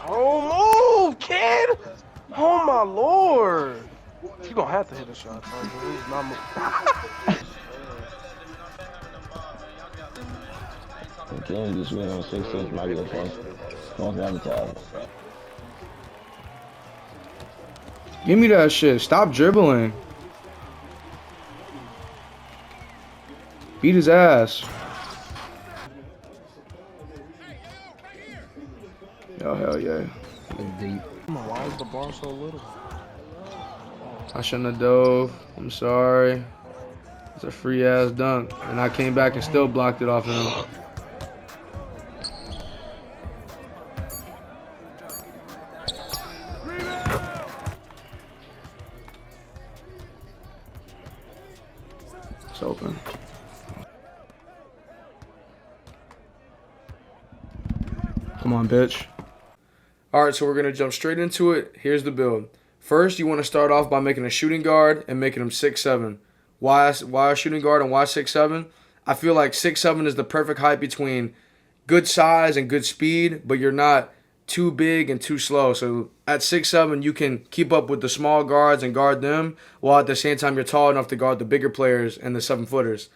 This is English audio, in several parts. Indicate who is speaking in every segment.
Speaker 1: Oh, move, kid! Oh, my lord. He's going to have to hit a shot. He's not moving.
Speaker 2: Again, just win on 6-6 might be the point. Don't advertise.
Speaker 3: Give me that shit. Stop dribbling. Beat his ass. Oh, hell yeah.
Speaker 1: Why is the bar so little?
Speaker 3: I shouldn't have dove. I'm sorry. It's a free ass dunk. And I came back and still blocked it off him. It's open. Come on, bitch. Alright, so we're going to jump straight into it. Here's the build. First, you want to start off by making a shooting guard and making him 6'7". Why a shooting guard and why 6'7"? I feel like 6'7" is the perfect height between good size and good speed, but you're not too big and too slow. So at 6'7", you can keep up with the small guards and guard them, while at the same time you're tall enough to guard the bigger players and the 7-footers.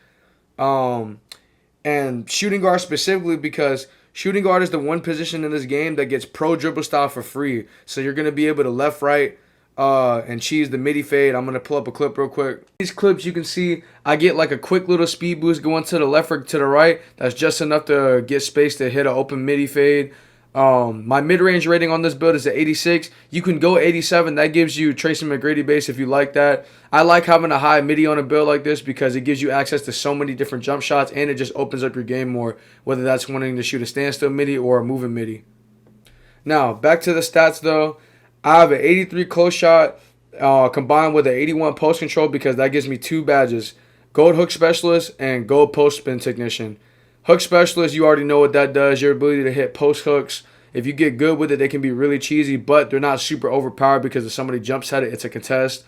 Speaker 3: And shooting guard specifically because shooting guard is the one position in this game that gets pro dribble style for free. So you're going to be able to left, right, and cheese the midi fade. I'm going to pull up a clip real quick. These clips you can see I get like a quick little speed boost going to the left or to the right. That's just enough to get space to hit an open midi fade. My mid-range rating on this build is at 86. You can go 87. That gives you Tracy McGrady base if you like that. I like having a high midi on a build like this because it gives you access to so many different jump shots and it just opens up your game more, whether that's wanting to shoot a standstill midi or a moving midi. Now, back to the stats though. I have an 83 close shot combined with an 81 post control because that gives me 2 badges. Gold hook specialist and gold post spin technician. Hook specialist, you already know what that does. Your ability to hit post hooks. If you get good with it, they can be really cheesy, but they're not super overpowered because if somebody jumps at it, it's a contest.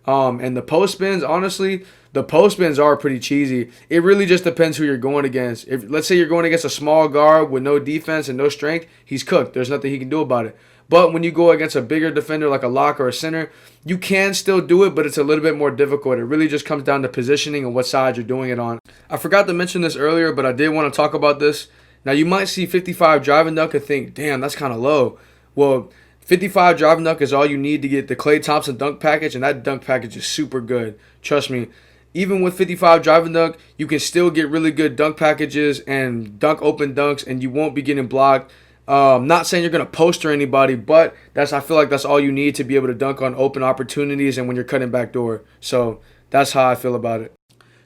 Speaker 3: And the post spins, honestly, the post spins are pretty cheesy. It really just depends who you're going against. If let's say you're going against a small guard with no defense and no strength, he's cooked. There's nothing he can do about it. But when you go against a bigger defender like a lock or a center, you can still do it, but it's a little bit more difficult. It really just comes down to positioning and what side you're doing it on. I forgot to mention this earlier, but I did want to talk about this. Now, you might see 55 driving dunk and think, damn, that's kind of low. Well, 55 driving dunk is all you need to get the Klay Thompson dunk package, and that dunk package is super good. Trust me. Even with 55 driving dunk, you can still get really good dunk packages and dunk open dunks, and you won't be getting blocked. Not saying you're going to poster anybody, but I feel like that's all you need to be able to dunk on open opportunities and when you're cutting backdoor. So that's how I feel about it.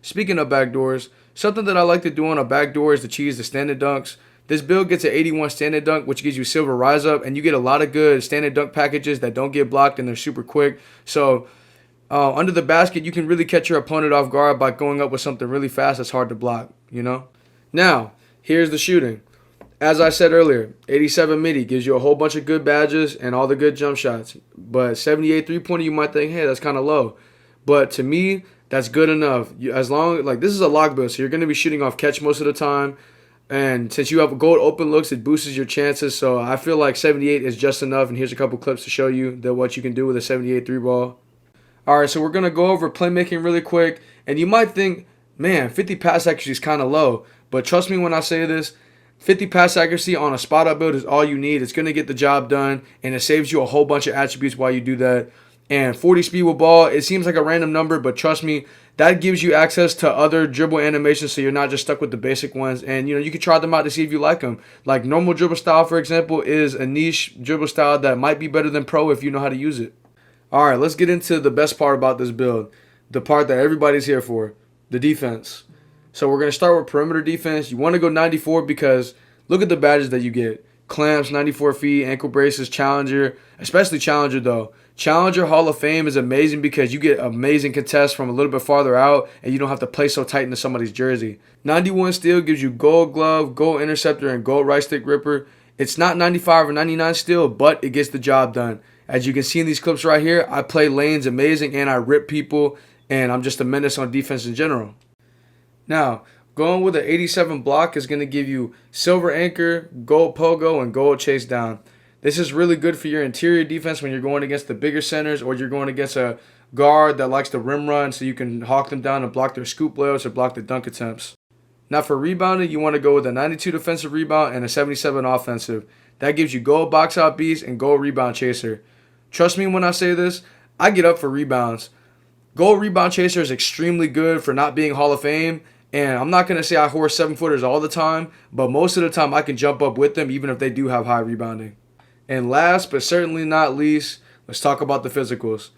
Speaker 3: Speaking of backdoors, something that I like to do on a backdoor is to cheese the standard dunks. This build gets an 81 standard dunk, which gives you silver rise up, and you get a lot of good standard dunk packages that don't get blocked and they're super quick. So under the basket, you can really catch your opponent off guard by going up with something really fast that's hard to block, you know? Now, here's the shooting. As I said earlier, 87 midi gives you a whole bunch of good badges and all the good jump shots. But 78 3-pointer, you might think, hey, that's kind of low. But to me, that's good enough. As long like this is a lock build, so you're going to be shooting off catch most of the time. And since you have gold open looks, it boosts your chances. So I feel like 78 is just enough. And here's a couple clips to show you what you can do with a 78 3-ball. All right, so we're going to go over playmaking really quick. And you might think, man, 50 pass accuracy is kind of low. But trust me when I say this. 50 pass accuracy on a spot-up build is all you need. It's going to get the job done, and it saves you a whole bunch of attributes while you do that. And 40 speed with ball, it seems like a random number, but trust me, that gives you access to other dribble animations so you're not just stuck with the basic ones. And, you can try them out to see if you like them. Like normal dribble style, for example, is a niche dribble style that might be better than pro if you know how to use it. All right, let's get into the best part about this build, the part that everybody's here for, the defense. So we're going to start with perimeter defense. You want to go 94 because look at the badges that you get. Clamps, 94 feet, ankle braces, Challenger, especially Challenger though. Challenger Hall of Fame is amazing because you get amazing contests from a little bit farther out and you don't have to play so tight into somebody's jersey. 91 steel gives you gold glove, gold interceptor, and gold right stick ripper. It's not 95 or 99 steel, but it gets the job done. As you can see in these clips right here, I play lanes amazing and I rip people and I'm just a menace on defense in general. Now, going with an 87 block is going to give you silver anchor, gold pogo, and gold chase down. This is really good for your interior defense when you're going against the bigger centers or you're going against a guard that likes to rim run, so you can hawk them down and block their scoop layups or block their dunk attempts. Now for rebounding, you want to go with a 92 defensive rebound and a 77 offensive. That gives you goal box out beast and goal rebound chaser. Trust me when I say this, I get up for rebounds. Goal rebound chaser is extremely good for not being Hall of Fame. And I'm not going to say I horse 7-footers all the time, but most of the time I can jump up with them even if they do have high rebounding. And last but certainly not least, let's talk about the physicals.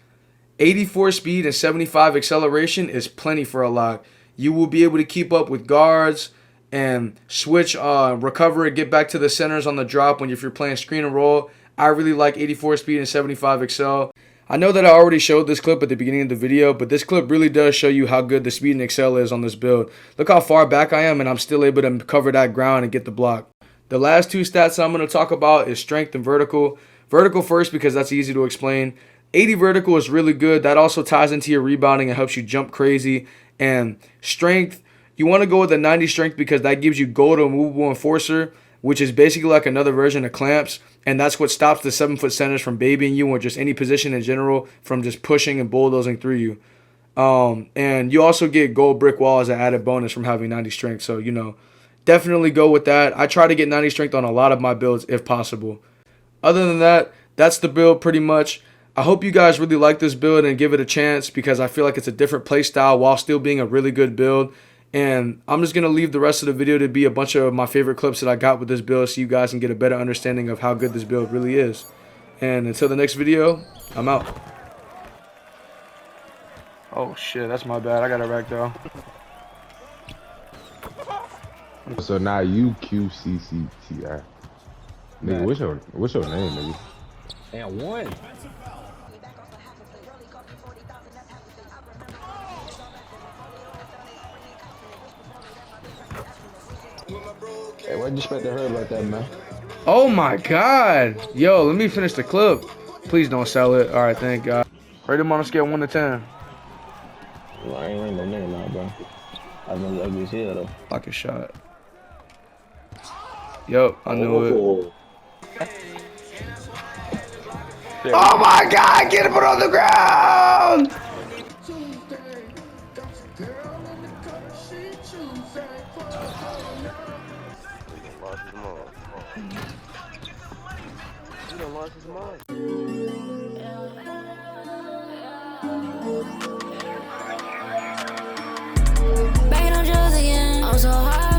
Speaker 3: 84 speed and 75 acceleration is plenty for a lock. You will be able to keep up with guards and switch, recover, and get back to the centers on the drop if you're playing screen and roll. I really like 84 speed and 75 excel. I know that I already showed this clip at the beginning of the video, but this clip really does show you how good the speed and excel is on this build. Look how far back I am, and I'm still able to cover that ground and get the block. The last two stats I'm going to talk about is strength and vertical. Vertical first because that's easy to explain. 80 vertical is really good. That also ties into your rebounding and helps you jump crazy. And strength, you want to go with a 90 strength because that gives you goal to movable enforcer, which is basically like another version of clamps. And that's what stops the 7-foot centers from babying you or just any position in general from just pushing and bulldozing through you. And you also get gold brick wall as an added bonus from having 90 strength. So, definitely go with that. I try to get 90 strength on a lot of my builds if possible. Other than that, that's the build pretty much. I hope you guys really like this build and give it a chance because I feel like it's a different play style while still being a really good build. And I'm just going to leave the rest of the video to be a bunch of my favorite clips that I got with this build so you guys can get a better understanding of how good this build really is. And until the next video, I'm out. Oh shit, that's my bad. I got it right though.
Speaker 4: So now you QCCTI. Nigga, what's your name, nigga?
Speaker 2: And one. Hey, why'd you expect to hurt like that, man?
Speaker 3: Oh my god. Yo, let me finish the clip. Please don't sell it. Alright, thank God. Rate him on a scale 1 to 10.
Speaker 2: Well, I ain't no nigga now, bro. I've been ugly as hell, though.
Speaker 3: Like a shot. Yup, I knew it. Oh my god, get him on the ground!
Speaker 1: He done lost his mind.
Speaker 5: Back on drugs again. I'm so high.